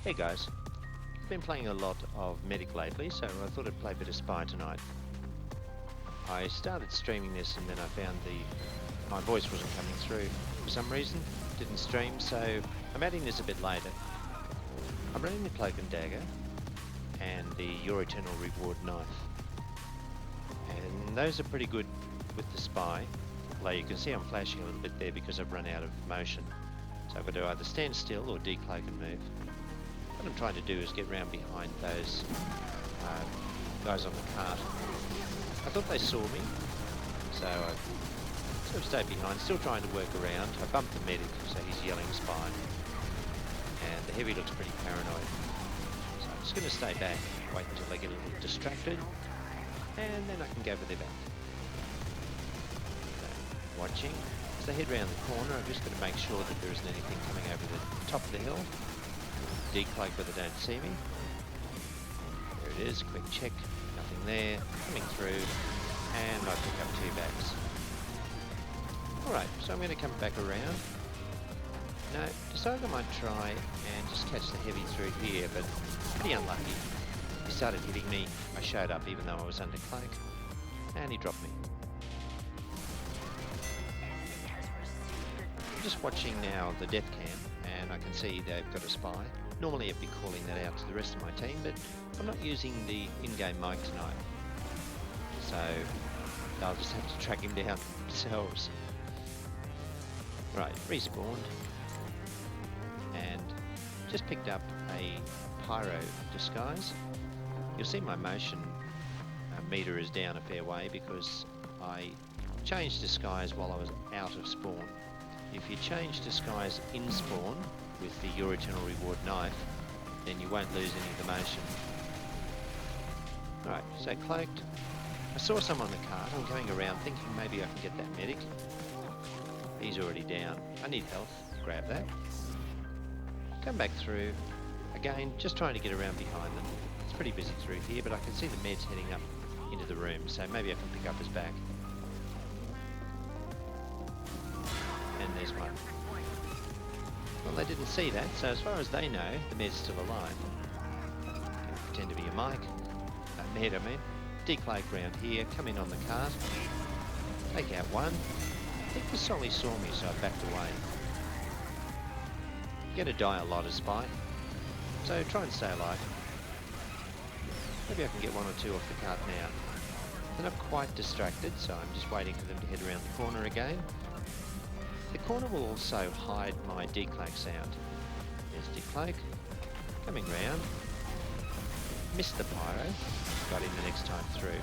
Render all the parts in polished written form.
Hey guys, I've been playing a lot of Medic lately, so I thought I'd play a bit of Spy tonight. I started streaming this and then I found my voice wasn't coming through for some reason. Didn't stream, so I'm adding this a bit later. I'm running the Cloak and Dagger and the Your Eternal Reward knife. And those are pretty good with the Spy. Although you can see I'm flashing a little bit there because I've run out of motion. So I've got to either stand still or decloak and move. What I'm trying to do is get round behind those guys on the cart. I thought they saw me, so I sort of stayed behind, still trying to work around. I bumped the medic, so he's yelling Spy. And the heavy looks pretty paranoid. So I'm just going to stay back, wait until they get a little distracted, and then I can go for their back. So, watching. As they head round the corner, I've just got to make sure that there isn't anything coming over the top of the hill. Decloak where they don't see me. There it is, quick check, nothing there, coming through, and I pick up 2 backs. Alright, so I'm going to come back around. No, decided I might try and just catch the heavy through here, but pretty unlucky. He started hitting me, I showed up even though I was under cloak, and he dropped me. I'm just watching now the death cam, and I can see they've got a Spy. Normally I'd be calling that out to the rest of my team, but I'm not using the in-game mic tonight. So they'll just have to track him down themselves. Right, respawned. And just picked up a pyro disguise. You'll see my motion meter is down a fair way because I changed disguise while I was out of spawn. If you change disguise in spawn with the Your Eternal Reward knife, then you won't lose any of the motion. Alright, so cloaked. I saw some on the cart. I'm going around thinking maybe I can get that medic. He's already down. I need health. Grab that. Come back through. Again, just trying to get around behind them. It's pretty busy through here, but I can see the meds heading up into the room, so maybe I can pick up his back. And there's one. Well, they didn't see that, so as far as they know, the med's still alive. Gonna pretend to be a mic. A med, I mean. Decloak round here, come in on the cart. Take out one. I think the Solly saw me, so I backed away. Gonna die a lot as Spy, so try and stay alive. Maybe I can get 1 or 2 off the cart now. They're not quite distracted, so I'm just waiting for them to head around the corner again. The corner will also hide my decloak sound. There's decloak, coming round, missed the pyro, got in the next time through.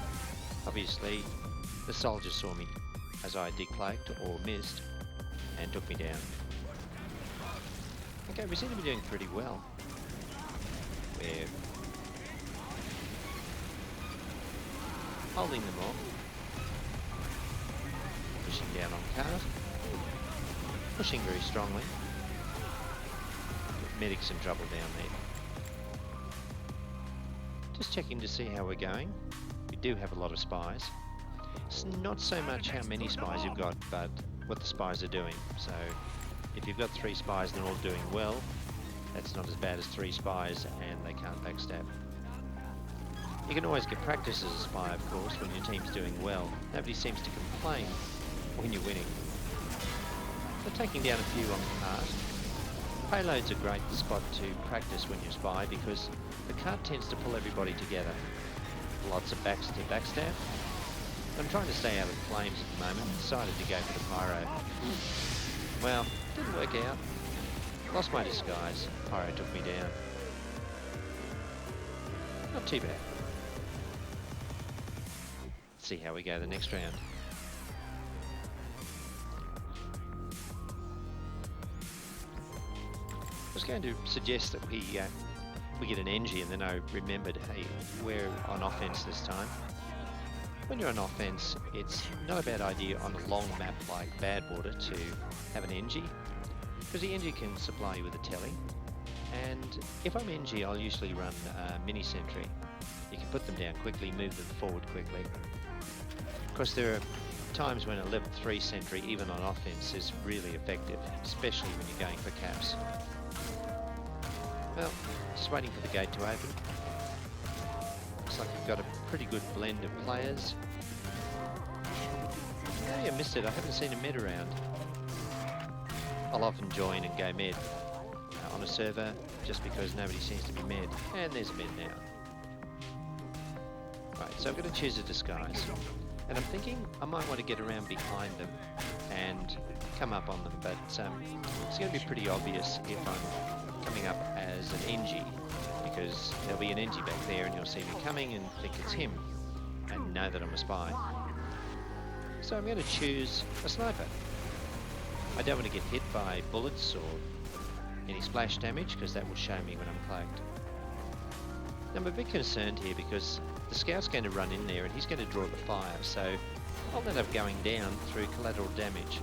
Obviously, the soldier saw me as I decloaked or missed and took me down. Okay, we seem to be doing pretty well. We're holding them off, pushing down on cart. Pushing very strongly. Medic's in trouble down there. Just checking to see how we're going. We do have a lot of spies. It's not so much how many spies you've got, but what the spies are doing. So if you've got 3 spies and they're all doing well, that's not as bad as 3 spies and they can't backstab. You can always get practice as a spy, of course, when your team's doing well. Nobody seems to complain when you're winning. They're taking down a few on the cart. Payload's a great spot to practice when you spy because the cart tends to pull everybody together. Lots of backs to backstab. I'm trying to stay out of the flames at the moment. Decided to go for the pyro. Well, didn't work out. Lost my disguise. Pyro took me down. Not too bad. Let's see how we go the next round. I was going to suggest that we get an NG, and then I remembered, hey, we're on offense this time. When you're on offense, it's not a bad idea on a long map like Badwater to have an NG, because the NG can supply you with a telly. And if I'm NG, I'll usually run mini sentry. You can put them down quickly, move them forward quickly. Of course, there are times when a level 3 sentry, even on offense, is really effective, especially when you're going for caps. Well, just waiting for the gate to open. Looks like we've got a pretty good blend of players. Oh, I missed it. I haven't seen a med around. I'll often join and go med on a server just because nobody seems to be med. And there's a med now. Right, so I'm going to choose a disguise. And I'm thinking I might want to get around behind them and come up on them, but it's going to be pretty obvious if I'm coming up as an NG, because there'll be an NG back there and you'll see me coming and think it's him and know that I'm a spy. So I'm going to choose a sniper. I don't want to get hit by bullets or any splash damage because that will show me when I'm cloaked. Now, I'm a bit concerned here because the scout's going to run in there and he's going to draw the fire, so I'll end up going down through collateral damage.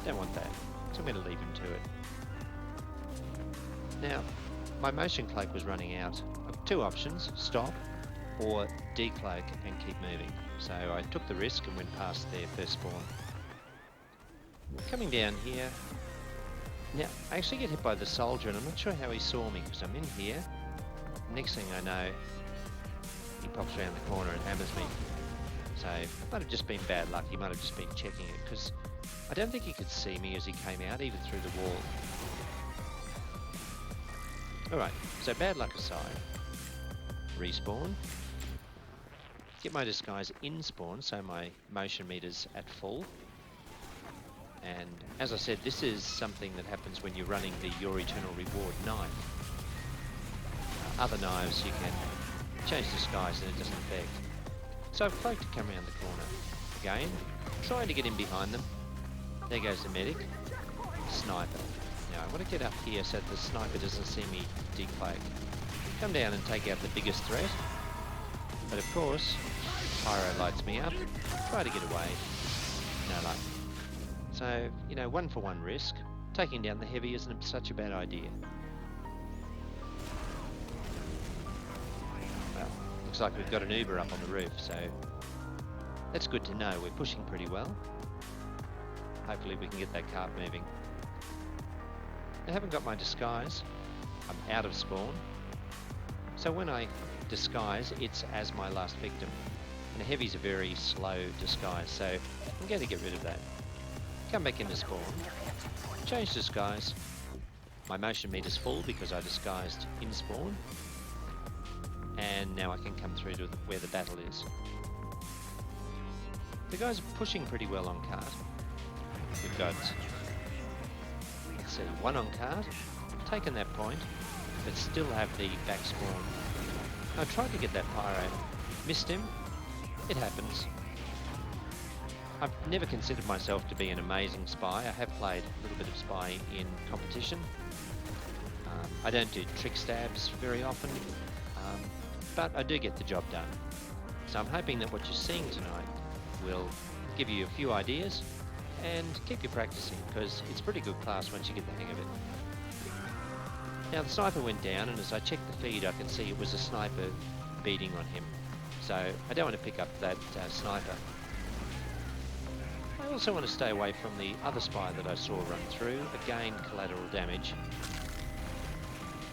Don't want that, so I'm going to leave him to it. Now, my motion cloak was running out. I've two options, stop or decloak and keep moving. So I took the risk and went past their first spawn. Coming down here, now I actually get hit by the soldier and I'm not sure how he saw me because I'm in here. Next thing I know, he pops around the corner and hammers me. So it might have just been bad luck, he might have just been checking it because I don't think he could see me as he came out, even through the wall. Alright, so bad luck aside, respawn, get my disguise in spawn so my motion meter's at full. And as I said, this is something that happens when you're running the Your Eternal Reward knife. Other knives you can change disguise and it doesn't affect. So I've cloaked to come around the corner. Again, trying to get in behind them. There goes the medic. Sniper. Now I want to get up here so that the sniper doesn't see me decloak. Come down and take out the biggest threat. But of course, pyro lights me up. Try to get away. No luck. So, you know, 1-for-1 risk. Taking down the heavy isn't such a bad idea. Well, looks like we've got an Uber up on the roof, so that's good to know. We're pushing pretty well. Hopefully we can get that cart moving. I haven't got my disguise. I'm out of spawn. So when I disguise, it's as my last victim. And the heavy's a very slow disguise, so I'm going to get rid of that. Come back into spawn, change disguise. My motion meter's full because I disguised in spawn. And now I can come through to where the battle is. The guys are pushing pretty well on cart. We've got, let's see, one on cart, taken that point, but still have the back spawn. I tried to get that pyro, missed him, it happens. I've never considered myself to be an amazing spy. I have played a little bit of spy in competition. I don't do trick stabs very often, but I do get the job done. So I'm hoping that what you're seeing tonight will give you a few ideas and keep you practicing, because it's pretty good class once you get the hang of it. Now the sniper went down, and as I checked the feed I can see it was a sniper beating on him. So I don't want to pick up that sniper. I also want to stay away from the other spy that I saw run through. Again, collateral damage.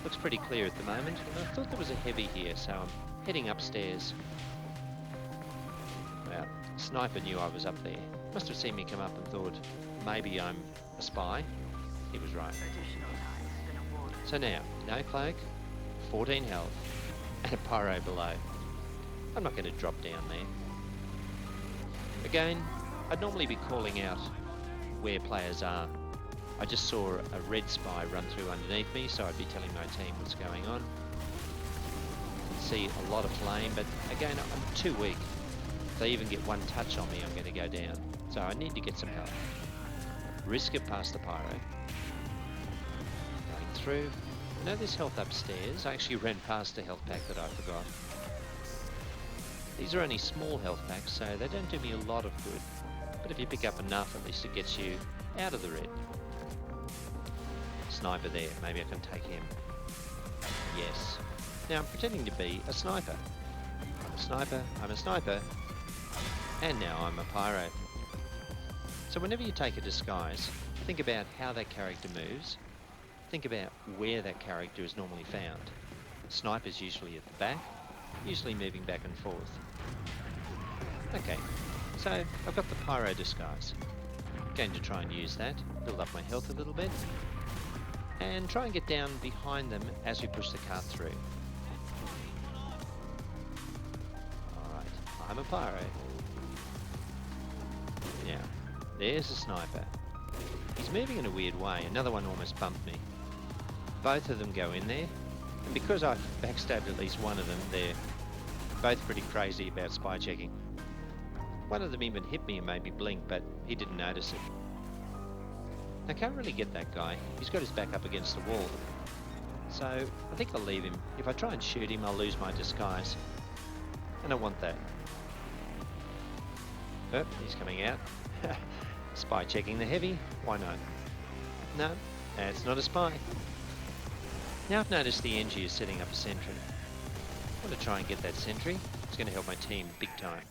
Looks pretty clear at the moment. And I thought there was a heavy here, so I'm heading upstairs. Well, sniper knew I was up there. Must have seen me come up and thought, maybe I'm a spy. He was right. So now, no cloak, 14 health, and a pyro below. I'm not going to drop down there. Again, I'd normally be calling out where players are. I just saw a red spy run through underneath me, so I'd be telling my team what's going on. I can see a lot of flame, but again, I'm too weak. If they even get one touch on me, I'm going to go down. So I need to get some help. Risk it past the pyro. Going through. I know there's health upstairs. I actually ran past a health pack that I forgot. These are only small health packs, so they don't do me a lot of good. But if you pick up enough, at least it gets you out of the red. Sniper there, maybe I can take him. Yes. Now I'm pretending to be a sniper. I'm a sniper, I'm a sniper, and now I'm a pyro. So whenever you take a disguise, think about how that character moves, think about where that character is normally found. Sniper's usually at the back, usually moving back and forth. Okay, so I've got the pyro disguise. Going to try and use that, build up my health a little bit, and try and get down behind them as we push the cart through. Alright, I'm a pyro. Now, there's a sniper. He's moving in a weird way. Another one almost bumped me. Both of them go in there, and because I've backstabbed at least one of them, they're both pretty crazy about spy checking. One of them even hit me and made me blink, but he didn't notice it. I can't really get that guy. He's got his back up against the wall. So I think I'll leave him. If I try and shoot him, I'll lose my disguise. And I want that. Oh, he's coming out. Spy checking the heavy. Why not? No, it's not a spy. Now I've noticed the NG is setting up a sentry. I want to try and get that sentry. It's going to help my team big time.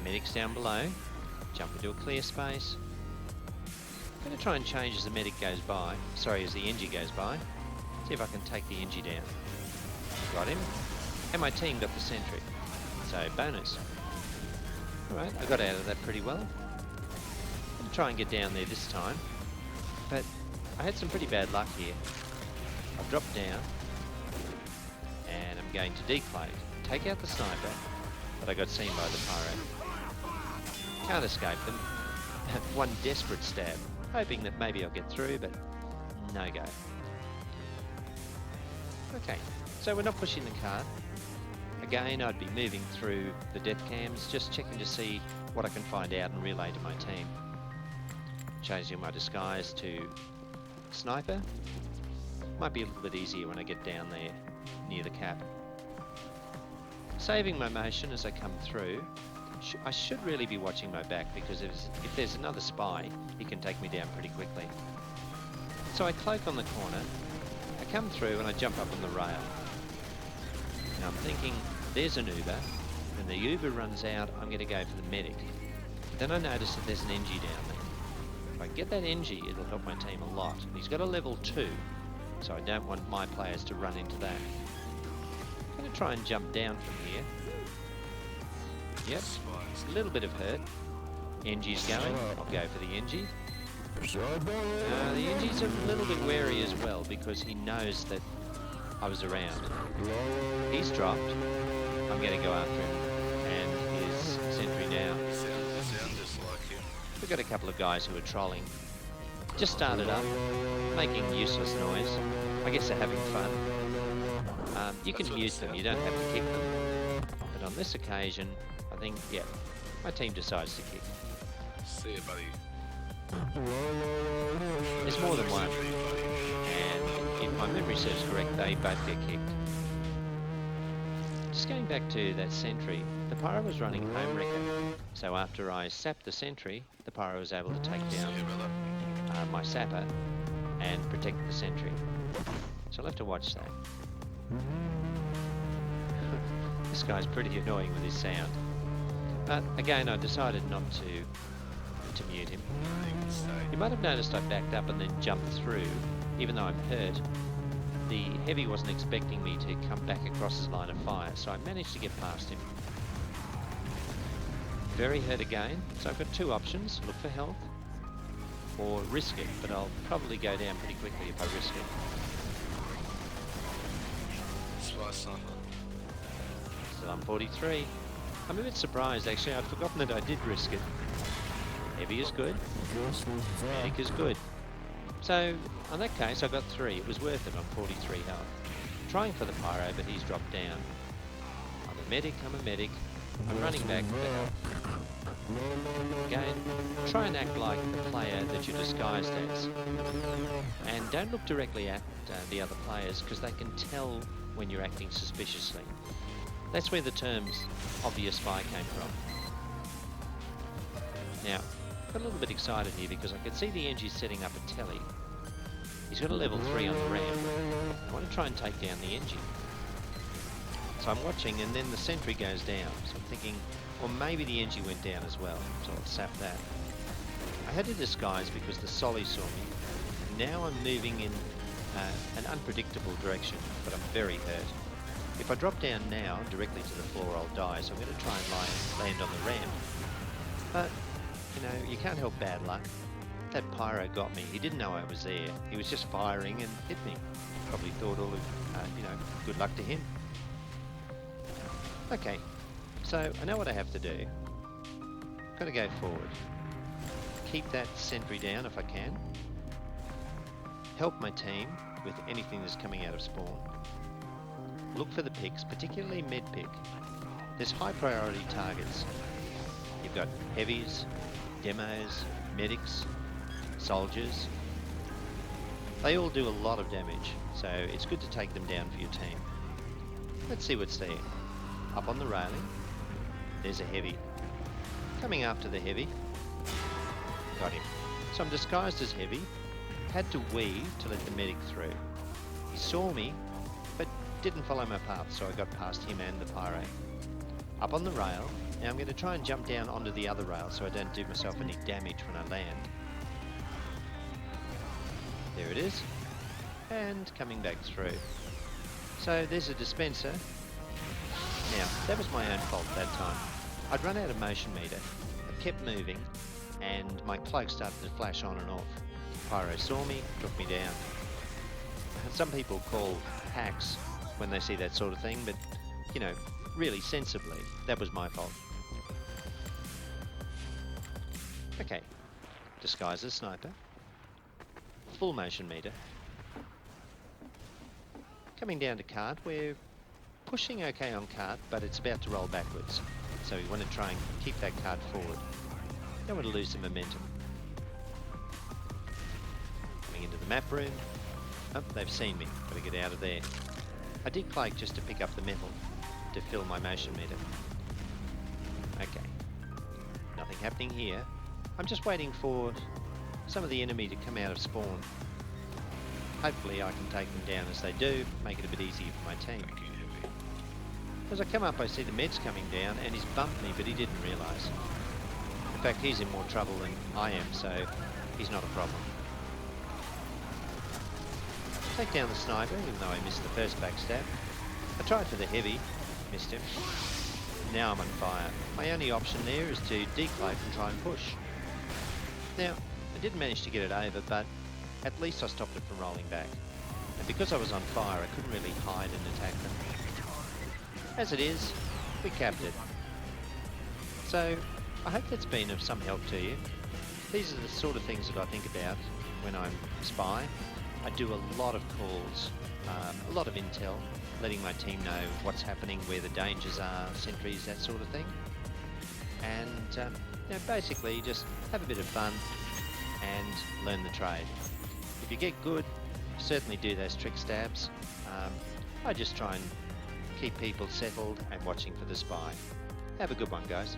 Medic's down below. Jump into a clear space. I'm going to try and change as the medic goes by. Sorry, as the NG goes by. See if I can take the NG down. Got him. And my team got the sentry. So bonus. Alright, I got out of that pretty well. I'm going to try and get down there this time. But I had some pretty bad luck here. I've dropped down. And I'm going to declade. Take out the sniper. But I got seen by the pyro. Can't escape them. One desperate stab. Hoping that maybe I'll get through, but no go. Okay, so we're not pushing the cart. Again, I'd be moving through the death cams, just checking to see what I can find out and relay to my team. Changing my disguise to sniper. Might be a little bit easier when I get down there near the cap. Saving my motion as I come through. I should really be watching my back because if there's another spy, he can take me down pretty quickly. So I cloak on the corner, I come through and I jump up on the rail. Now I'm thinking, there's an Uber. When the Uber runs out, I'm going to go for the medic. But then I notice that there's an NG down there. If I get that NG, it'll help my team a lot. And he's got a level 2, so I don't want my players to run into that. I'm going to try and jump down from here. Yep, a little bit of hurt. NG's going, I'll go for the NG. The NG's a little bit wary as well because he knows that I was around. He's dropped, I'm going to go after him. And his sentry down. We've got a couple of guys who are trolling. Just started up, making useless noise. I guess they're having fun. You can mute them, you don't have to kick them. But on this occasion, I think, yeah, my team decides to kick. See you, buddy. There's more than one, and if my memory serves correct, they both get kicked. Just going back to that sentry, the pyro was running home wrecker, so after I sapped the sentry, the pyro was able to take down my sapper and protect the sentry. So I'll have to watch that. This guy's pretty annoying with his sound. But again, I decided not to mute him. You might have noticed I backed up and then jumped through, even though I'm hurt. The heavy wasn't expecting me to come back across his line of fire, so I managed to get past him. Very hurt again, so I've got two options, look for health or risk it, but I'll probably go down pretty quickly if I risk it. Still on 43. I'm a bit surprised actually, I'd forgotten that I did risk it. Heavy is good, medic is good. So, in that case I got 3, it was worth it on 43 health. Trying for the pyro, but he's dropped down. I'm a medic, I'm running back for help. Again, try and act like the player that you're disguised as. And don't look directly at the other players, because they can tell when you're acting suspiciously. That's where the terms obvious spy came from. Now, I got a little bit excited here because I could see the NG setting up a telly. He's got a level 3 on the ramp. I want to try and take down the NG. So I'm watching and then the sentry goes down. So I'm thinking, well maybe the NG went down as well. So I'll sap that. I had to disguise because the Solly saw me. now I'm moving in an unpredictable direction, but I'm very hurt. If I drop down now directly to the floor, I'll die, so I'm going to try and land on the ramp. But, you know, you can't help bad luck. That pyro got me. He didn't know I was there. He was just firing and hit me. Probably thought all of, you know, good luck to him. Okay, so I know what I have to do. Got to go forward. Keep that sentry down if I can. Help my team with anything that's coming out of spawn. Look for the picks, particularly med pick. There's high priority targets. You've got heavies, demos, medics, soldiers. They all do a lot of damage, so it's good to take them down for your team. Let's see what's there. Up on the railing, there's a heavy. Coming after the heavy. Got him. So I'm disguised as heavy. Had to weave to let the medic through. He saw me, but didn't follow my path, so I got past him and the pyro. Up on the rail. Now I'm going to try and jump down onto the other rail so I don't do myself any damage when I land. There it is. And coming back through. So there's a dispenser. Now, that was my own fault that time. I'd run out of motion meter. I kept moving, and my cloak started to flash on and off. Pyro saw me, took me down. Some people call hacks when they see that sort of thing, but, you know, really sensibly, that was my fault. Okay, disguise as sniper. Full motion meter. Coming down to cart, we're pushing okay on cart, but it's about to roll backwards. So we want to try and keep that cart forward. Don't want to lose the momentum. Coming into the map room. Oh, they've seen me. Got to get out of there. I did cloak just to pick up the metal to fill my motion meter. Okay. Nothing happening here. I'm just waiting for some of the enemy to come out of spawn. Hopefully I can take them down as they do, make it a bit easier for my team. As I come up, I see the meds coming down, and he's bumped me, but he didn't realise. In fact, he's in more trouble than I am, so he's not a problem. Take down the sniper, even though I missed the first backstab. I tried for the heavy, missed him. Now I'm on fire. My only option there is to decloak and try and push. Now, I didn't manage to get it over, but at least I stopped it from rolling back. And because I was on fire, I couldn't really hide and attack them. As it is, we capped it. So, I hope that's been of some help to you. These are the sort of things that I think about when I'm a spy. I do a lot of calls, a lot of intel, letting my team know what's happening, where the dangers are, sentries, that sort of thing. And you know, basically just have a bit of fun and learn the trade. If you get good, certainly do those trick stabs. I just try and keep people settled and watching for the spy. Have a good one, guys.